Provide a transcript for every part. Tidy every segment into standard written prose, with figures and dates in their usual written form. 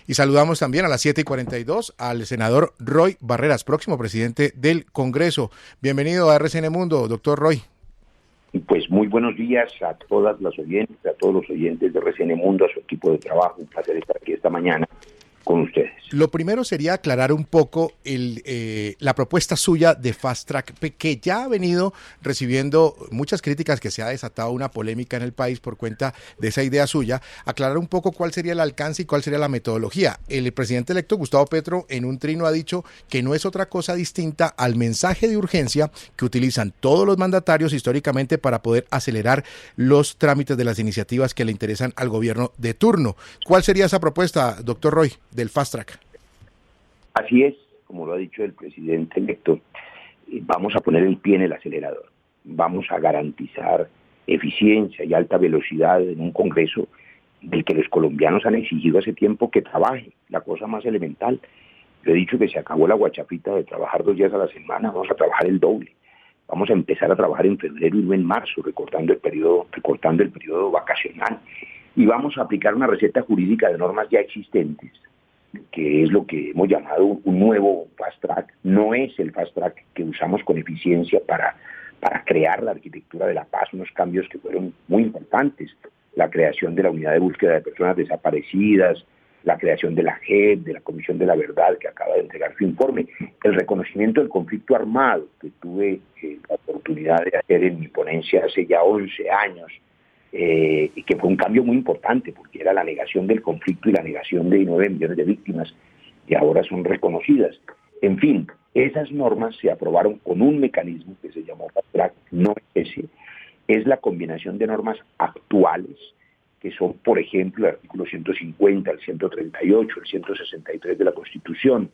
Y saludamos también a las 7:42 al senador Roy Barreras, próximo presidente del Congreso. Bienvenido a RCN Mundo, doctor Roy. Pues muy buenos días a todas las oyentes, a todos los oyentes de RCN Mundo, a su equipo de trabajo. Un placer estar aquí esta mañana con ustedes. Lo primero sería aclarar un poco la propuesta suya de Fast Track, que ya ha venido recibiendo muchas críticas, que se ha desatado una polémica en el país por cuenta de esa idea suya. Aclarar un poco cuál sería el alcance y cuál sería la metodología. El presidente electo Gustavo Petro en un trino ha dicho que no es otra cosa distinta al mensaje de urgencia que utilizan todos los mandatarios históricamente para poder acelerar los trámites de las iniciativas que le interesan al gobierno de turno. ¿Cuál sería esa propuesta, doctor Roy, del Fast Track? Así es, como lo ha dicho el presidente electo, vamos a poner el pie en el acelerador. Vamos a garantizar eficiencia y alta velocidad en un Congreso del que los colombianos han exigido hace tiempo que trabaje, la cosa más elemental. Yo he dicho que se acabó la guachafita de trabajar 2 días a la semana, vamos a trabajar el doble. Vamos a empezar a trabajar en febrero y no en marzo, recortando el periodo vacacional. Y vamos a aplicar una receta jurídica de normas ya existentes, que es lo que hemos llamado un nuevo Fast Track. No es el Fast Track que usamos con eficiencia para crear la arquitectura de la paz, unos cambios que fueron muy importantes. La creación de la Unidad de Búsqueda de Personas Desaparecidas, la creación de la JEP, de la Comisión de la Verdad, que acaba de entregar su informe, el reconocimiento del conflicto armado, que tuve la oportunidad de hacer en mi ponencia hace ya 11 años, y que fue un cambio muy importante, porque era la negación del conflicto y la negación de 9 millones de víctimas, que ahora son reconocidas. En fin, esas normas se aprobaron con un mecanismo que se llamó Fast Track, no ese. Es la combinación de normas actuales, que son, por ejemplo, el artículo 150, el 138, el 163 de la Constitución,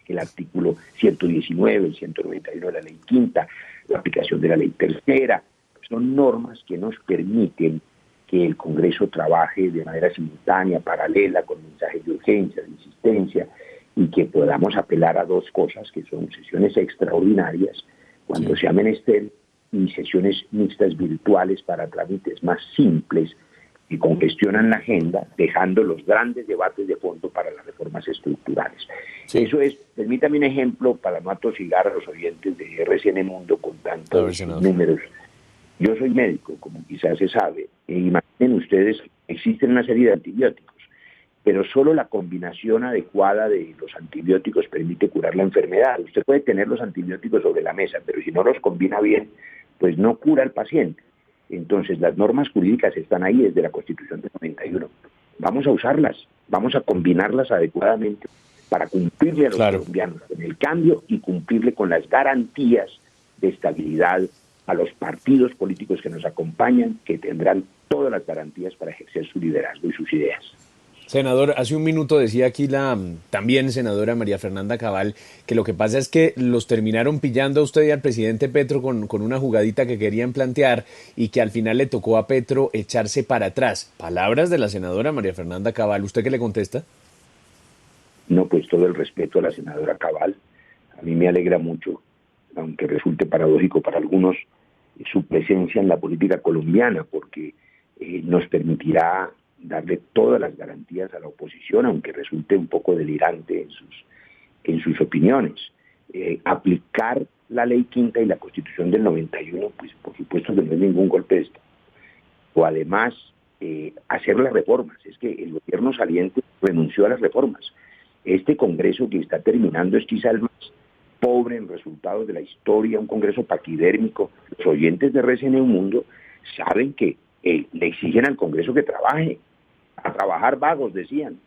el artículo 119, el 191 de la Ley Quinta, la aplicación de la Ley Tercera. Son normas que nos permiten que el Congreso trabaje de manera simultánea, paralela, con mensajes de urgencia, de insistencia, y que podamos apelar a 2 cosas, que son sesiones extraordinarias, cuando sea menester, y sesiones mixtas virtuales para trámites más simples que congestionan la agenda, dejando los grandes debates de fondo para las reformas estructurales. Sí. Eso es, permítame un ejemplo para no atosigar a los oyentes de RCN Mundo con tantos números. Yo soy médico, como quizás se sabe, e imaginen ustedes, existen una serie de antibióticos, pero solo la combinación adecuada de los antibióticos permite curar la enfermedad. Usted puede tener los antibióticos sobre la mesa, pero si no los combina bien, pues no cura al paciente. Entonces, las normas jurídicas están ahí desde la Constitución del 91. Vamos a usarlas, vamos a combinarlas adecuadamente para cumplirle a los colombianos con el cambio y cumplirle con las garantías de estabilidad a los partidos políticos que nos acompañan, que tendrán todas las garantías para ejercer su liderazgo y sus ideas. Senador, hace un minuto decía aquí la también senadora María Fernanda Cabal que lo que pasa es que los terminaron pillando a usted y al presidente Petro con una jugadita que querían plantear y que al final le tocó a Petro echarse para atrás. Palabras de la senadora María Fernanda Cabal. ¿Usted qué le contesta? No, pues todo el respeto a la senadora Cabal. A mí me alegra mucho, aunque resulte paradójico para algunos, su presencia en la política colombiana, porque nos permitirá darle todas las garantías a la oposición, aunque resulte un poco delirante en sus opiniones. Aplicar la Ley Quinta y la Constitución del 91, pues por supuesto que no es ningún golpe de Estado. O además, hacer las reformas. Es que el gobierno saliente renunció a las reformas. Este Congreso que está terminando es quizá el más pobre en resultados de la historia, un Congreso paquidérmico. Los oyentes de RCN Mundo saben que le exigen al Congreso que trabaje. A trabajar vagos, decían,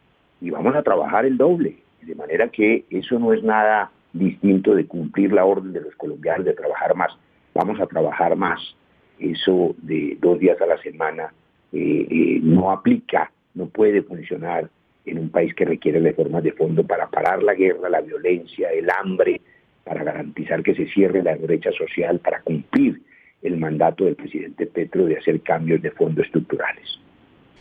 y vamos a trabajar el doble, de manera que eso no es nada distinto de cumplir la orden de los colombianos de trabajar más. Vamos a trabajar más. Eso de 2 días a la semana no aplica, no puede funcionar en un país que requiere reformas de fondo para parar la guerra, la violencia, el hambre, para garantizar que se cierre la brecha social, para cumplir el mandato del presidente Petro de hacer cambios de fondo estructurales.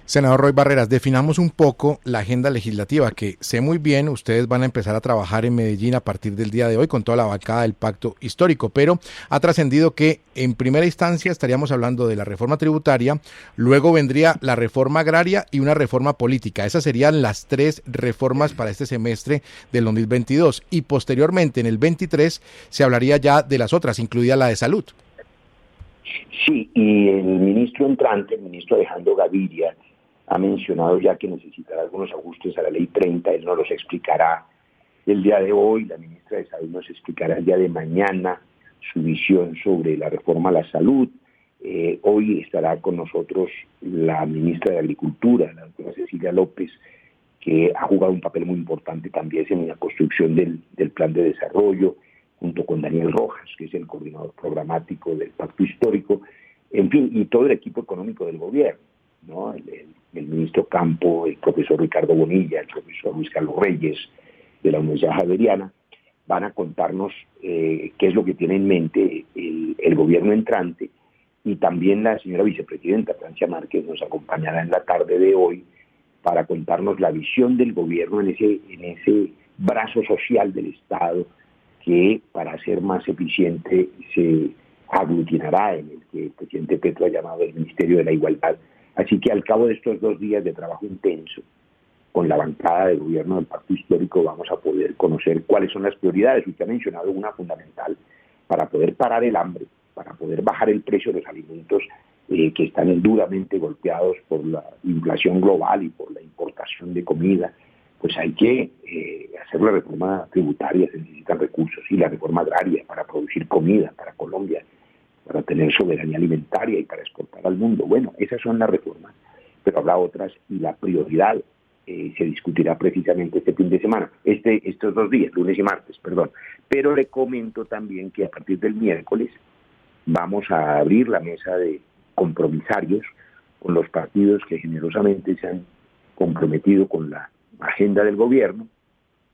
Senador Roy Barreras, definamos un poco la agenda legislativa, que sé muy bien, ustedes van a empezar a trabajar en Medellín a partir del día de hoy con toda la bancada del Pacto Histórico, pero ha trascendido que en primera instancia estaríamos hablando de la reforma tributaria, luego vendría la reforma agraria y una reforma política. Esas serían las 3 reformas para este semestre del 2022 y posteriormente en el 23 se hablaría ya de las otras, incluida la de salud. Sí, y el ministro entrante, el ministro Alejandro Gaviria, ha mencionado ya que necesitará algunos ajustes a la ley 30, él nos los explicará el día de hoy, la ministra de Salud nos explicará el día de mañana su visión sobre la reforma a la salud. Hoy estará con nosotros la ministra de Agricultura, la doctora Cecilia López, que ha jugado un papel muy importante también en la construcción del plan de desarrollo, junto con Daniel Rojas, que es el coordinador programático del Pacto Histórico, en fin, y todo el equipo económico del gobierno, ¿no? El ministro Campo, el profesor Ricardo Bonilla, el profesor Luis Carlos Reyes, de la Universidad Javeriana, van a contarnos qué es lo que tiene en mente el gobierno entrante, y también la señora vicepresidenta Francia Márquez nos acompañará en la tarde de hoy para contarnos la visión del gobierno en ese brazo social del Estado que, para ser más eficiente, se aglutinará en el que el presidente Petro ha llamado el Ministerio de la Igualdad. Así que al cabo de estos 2 días de trabajo intenso con la bancada del gobierno del Pacto Histórico vamos a poder conocer cuáles son las prioridades. Usted ha mencionado una fundamental para poder parar el hambre, para poder bajar el precio de los alimentos que están duramente golpeados por la inflación global y por la importación de comida. Pues hay que hacer la reforma tributaria, se necesitan recursos, y la reforma agraria para producir comida para Colombia, para tener soberanía alimentaria y para exportar al mundo. Bueno, esas son las reformas, pero habrá otras, y la prioridad se discutirá precisamente este fin de semana, estos 2 días, lunes y martes, perdón. Pero le comento también que a partir del miércoles vamos a abrir la mesa de compromisarios con los partidos que generosamente se han comprometido con la agenda del gobierno.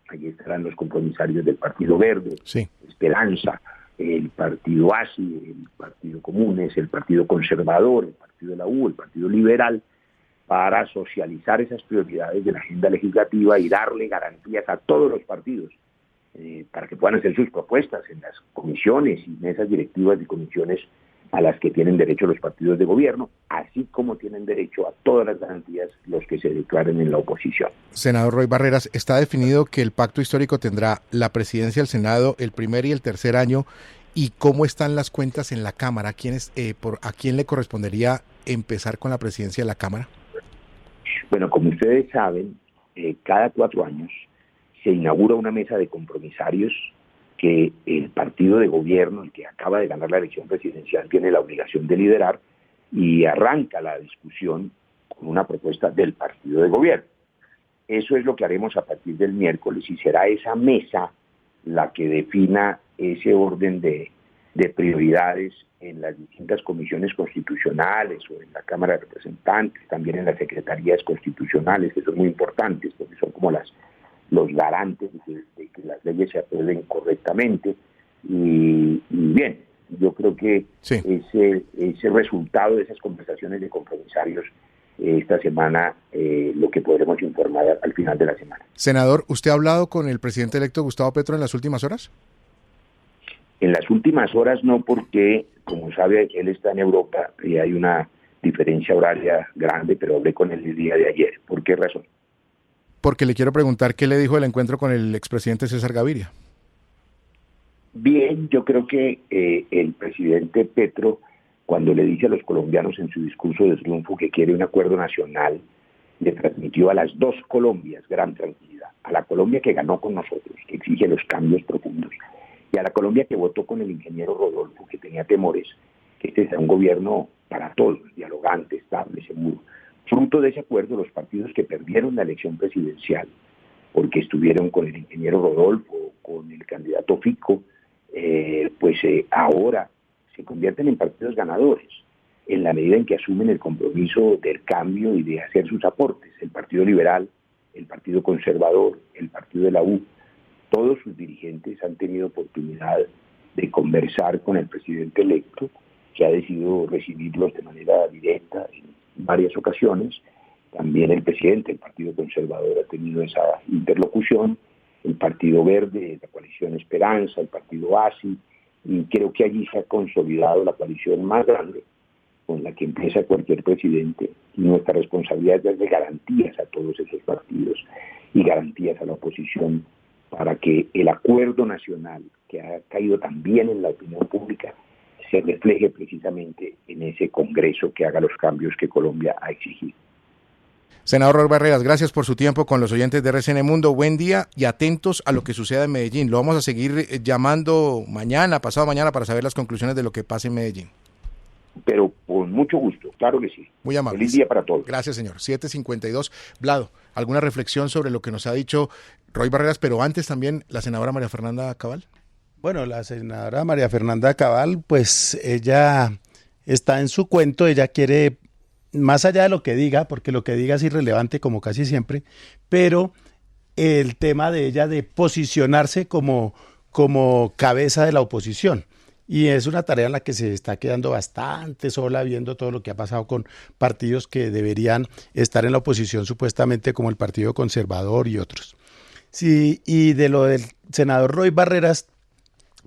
Allí estarán los compromisarios del Partido Verde, sí, Esperanza, el Partido ASI, el Partido Comunes, el Partido Conservador, el Partido de la U, el Partido Liberal, para socializar esas prioridades de la agenda legislativa y darle garantías a todos los partidos para que puedan hacer sus propuestas en las comisiones y mesas directivas de comisiones a las que tienen derecho los partidos de gobierno, así como tienen derecho a todas las garantías los que se declaren en la oposición. Senador Roy Barreras, está definido que el Pacto Histórico tendrá la presidencia del Senado el primer y el tercer año. ¿Y cómo están las cuentas en la Cámara? ¿A quién le correspondería empezar con la presidencia de la Cámara? Bueno, como ustedes saben, cada 4 años se inaugura una mesa de compromisarios que el partido de gobierno, el que acaba de ganar la elección presidencial, tiene la obligación de liderar, y arranca la discusión con una propuesta del partido de gobierno. Eso es lo que haremos a partir del miércoles, y será esa mesa la que defina ese orden de prioridades en las distintas comisiones constitucionales o en la Cámara de Representantes, también en las secretarías constitucionales, que son muy importantes porque son como los garantes de que las leyes se aprueben correctamente. Y bien, yo creo que sí, ese resultado de esas conversaciones de compromisarios esta semana, lo que podremos informar al final de la semana. Senador, ¿usted ha hablado con el presidente electo Gustavo Petro en las últimas horas? En las últimas horas no, porque, como sabe, él está en Europa y hay una diferencia horaria grande, pero hablé con él el día de ayer. ¿Por qué razón? Porque le quiero preguntar qué le dijo el encuentro con el expresidente César Gaviria. Bien, yo creo que el presidente Petro, cuando le dice a los colombianos en su discurso de triunfo que quiere un acuerdo nacional, le transmitió a las 2 Colombias gran tranquilidad. A la Colombia que ganó con nosotros, que exige los cambios profundos, y a la Colombia que votó con el ingeniero Rodolfo, que tenía temores, que este sea un gobierno para todos, dialogante, estable, seguro. Fruto de ese acuerdo, los partidos que perdieron la elección presidencial, porque estuvieron con el ingeniero Rodolfo, con el candidato Fico, ahora se convierten en partidos ganadores, en la medida en que asumen el compromiso del cambio y de hacer sus aportes. El Partido Liberal, el Partido Conservador, el Partido de la U, todos sus dirigentes han tenido oportunidad de conversar con el presidente electo, que ha decidido recibirlos de manera directa en varias ocasiones, También el presidente del Partido Conservador ha tenido esa interlocución, el Partido Verde, la coalición Esperanza, el Partido ASI, y creo que allí se ha consolidado la coalición más grande con la que empieza cualquier presidente, y nuestra responsabilidad es darle garantías a todos esos partidos y garantías a la oposición para que el acuerdo nacional que ha caído también en la opinión pública se refleje precisamente en ese Congreso que haga los cambios que Colombia ha exigido. Senador Roy Barreras, gracias por su tiempo con los oyentes de RCN Mundo. Buen día y atentos a lo que suceda en Medellín. Lo vamos a seguir llamando mañana, pasado mañana, para saber las conclusiones de lo que pase en Medellín. Pero con mucho gusto, claro que sí. Muy amable. Feliz día para todos. Gracias, señor. 7:52. Vlado, ¿alguna reflexión sobre lo que nos ha dicho Roy Barreras, pero antes también la senadora María Fernanda Cabal? Bueno, la senadora María Fernanda Cabal, pues ella está en su cuento, ella quiere, más allá de lo que diga, porque lo que diga es irrelevante como casi siempre, pero el tema de ella de posicionarse como cabeza de la oposición. Y es una tarea en la que se está quedando bastante sola, viendo todo lo que ha pasado con partidos que deberían estar en la oposición supuestamente, como el Partido Conservador y otros. Sí, y de lo del senador Roy Barreras,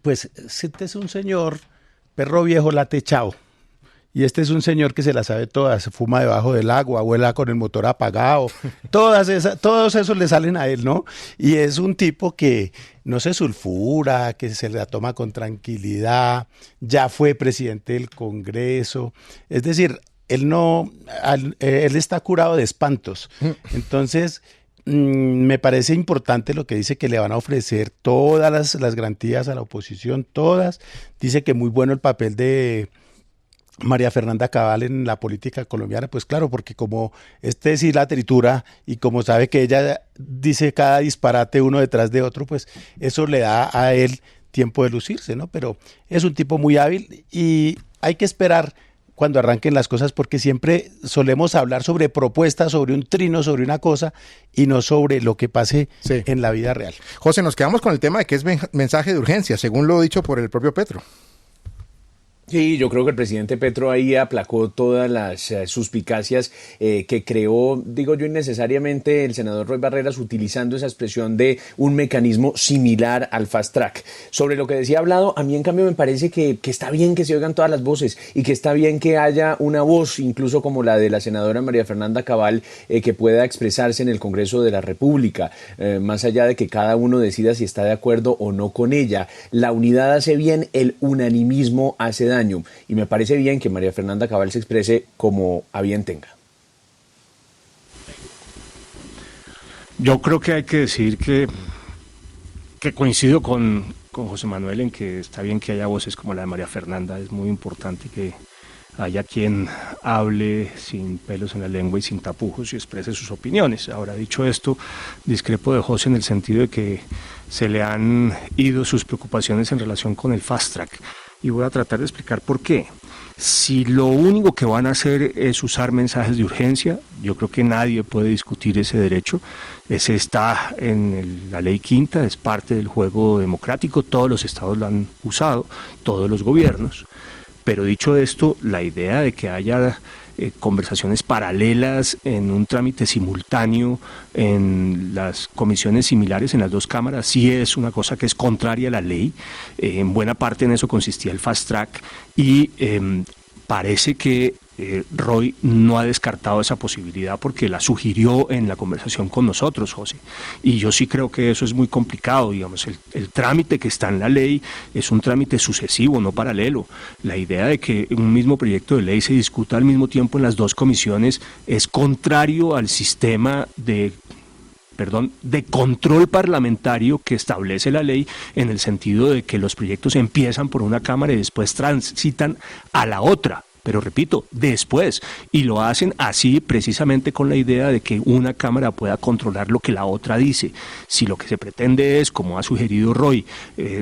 pues este es un señor perro viejo latechao. Y este es un señor que se la sabe todas, fuma debajo del agua, vuela con el motor apagado, todos esos le salen a él, ¿no? Y es un tipo que no se sulfura, que se la toma con tranquilidad, ya fue presidente del Congreso, es decir, él está curado de espantos. Entonces, me parece importante lo que dice, que le van a ofrecer todas las garantías a la oposición, todas. Dice que muy bueno el papel de María Fernanda Cabal en la política colombiana, pues claro, porque como sí la tritura y como sabe que ella dice cada disparate uno detrás de otro, pues eso le da a él tiempo de lucirse, ¿no? Pero es un tipo muy hábil y hay que esperar cuando arranquen las cosas, porque siempre solemos hablar sobre propuestas, sobre un trino, sobre una cosa y no sobre lo que pase en la vida real. José, nos quedamos con el tema de que es mensaje de urgencia, según lo dicho por el propio Petro. Sí, yo creo que el presidente Petro ahí aplacó todas las suspicacias que creó, digo yo, innecesariamente el senador Roy Barreras, utilizando esa expresión de un mecanismo similar al fast track. Sobre lo que decía Hablado, a mí en cambio me parece que está bien que se oigan todas las voces y que está bien que haya una voz, incluso como la de la senadora María Fernanda Cabal, que pueda expresarse en el Congreso de la República, más allá de que cada uno decida si está de acuerdo o no con ella. La unidad hace bien, el unanimismo hace daño. Y me parece bien que María Fernanda Cabal se exprese como a bien tenga. Yo creo que hay que decir que coincido con José Manuel en que está bien que haya voces como la de María Fernanda. Es muy importante que haya quien hable sin pelos en la lengua y sin tapujos y exprese sus opiniones. Ahora, dicho esto, discrepo de José en el sentido de que se le han ido sus preocupaciones en relación con el fast track. Y voy a tratar de explicar por qué. Si lo único que van a hacer es usar mensajes de urgencia, yo creo que nadie puede discutir ese derecho. Ese está en la ley quinta, es parte del juego democrático, todos los estados lo han usado, todos los gobiernos. Pero dicho esto, la idea de que haya conversaciones paralelas en un trámite simultáneo en las comisiones similares en las dos cámaras sí es una cosa que es contraria a la ley. En buena parte en eso consistía el fast track y parece que Roy no ha descartado esa posibilidad porque la sugirió en la conversación con nosotros, José. Y yo sí creo que eso es muy complicado, digamos, el trámite que está en la ley es un trámite sucesivo, no paralelo. La idea de que un mismo proyecto de ley se discuta al mismo tiempo en las dos comisiones es contrario al sistema de control parlamentario que establece la ley, en el sentido de que los proyectos empiezan por una cámara y después transitan a la otra. Pero repito, después, y lo hacen así precisamente con la idea de que una cámara pueda controlar lo que la otra dice. Si lo que se pretende es, como ha sugerido Roy,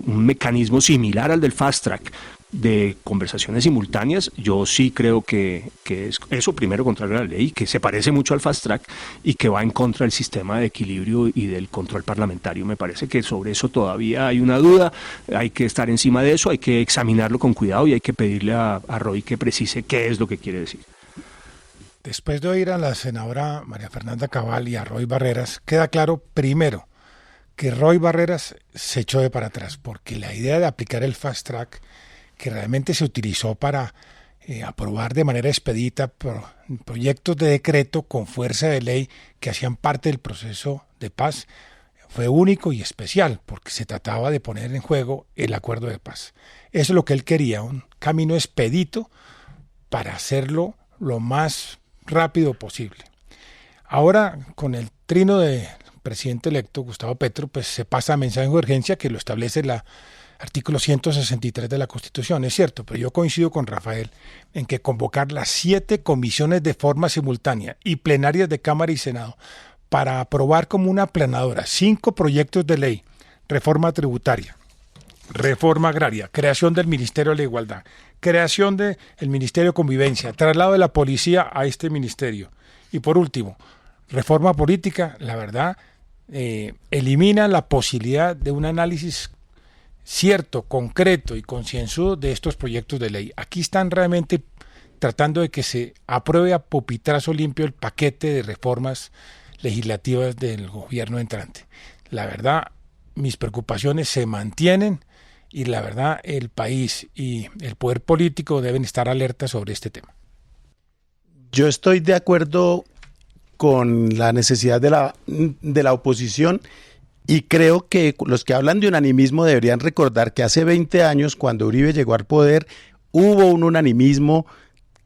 un mecanismo similar al del fast track, de conversaciones simultáneas, yo sí creo que es eso, primero, contrario a la ley, que se parece mucho al fast track y que va en contra del sistema de equilibrio y del control parlamentario. Me parece que sobre eso todavía hay una duda, hay que estar encima de eso, hay que examinarlo con cuidado y hay que pedirle a Roy que precise qué es lo que quiere decir. Después de oír a la senadora María Fernanda Cabal y a Roy Barreras, queda claro, primero, que Roy Barreras se echó de para atrás, porque la idea de aplicar el fast track, que realmente se utilizó para aprobar de manera expedita proyectos de decreto con fuerza de ley que hacían parte del proceso de paz, fue único y especial, porque se trataba de poner en juego el acuerdo de paz. Eso es lo que él quería, un camino expedito para hacerlo lo más rápido posible. Ahora, con el trino del presidente electo, Gustavo Petro, pues se pasa a mensaje de urgencia que lo establece el artículo 163 de la Constitución, es cierto, pero yo coincido con Rafael en que convocar las 7 comisiones de forma simultánea y plenarias de Cámara y Senado para aprobar como una aplanadora 5 proyectos de ley, reforma tributaria, reforma agraria, creación del Ministerio de la Igualdad, creación del Ministerio de Convivencia, traslado de la policía a este ministerio. Y por último, reforma política, la verdad, elimina la posibilidad de un análisis cierto, concreto y concienzudo de estos proyectos de ley. Aquí están realmente tratando de que se apruebe a pupitrazo limpio el paquete de reformas legislativas del gobierno entrante. La verdad, mis preocupaciones se mantienen y la verdad el país y el poder político deben estar alertas sobre este tema. Yo estoy de acuerdo con la necesidad de la oposición y creo que los que hablan de unanimismo deberían recordar que hace 20 años, cuando Uribe llegó al poder, hubo un unanimismo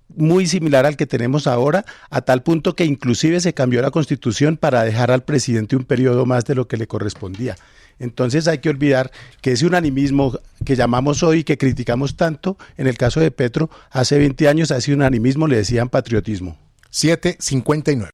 muy similar al que tenemos ahora, a tal punto que inclusive se cambió la Constitución para dejar al presidente un periodo más de lo que le correspondía. Entonces hay que olvidar que ese unanimismo que llamamos hoy, que criticamos tanto, en el caso de Petro, hace 20 años a ese unanimismo le decían patriotismo. 7:59.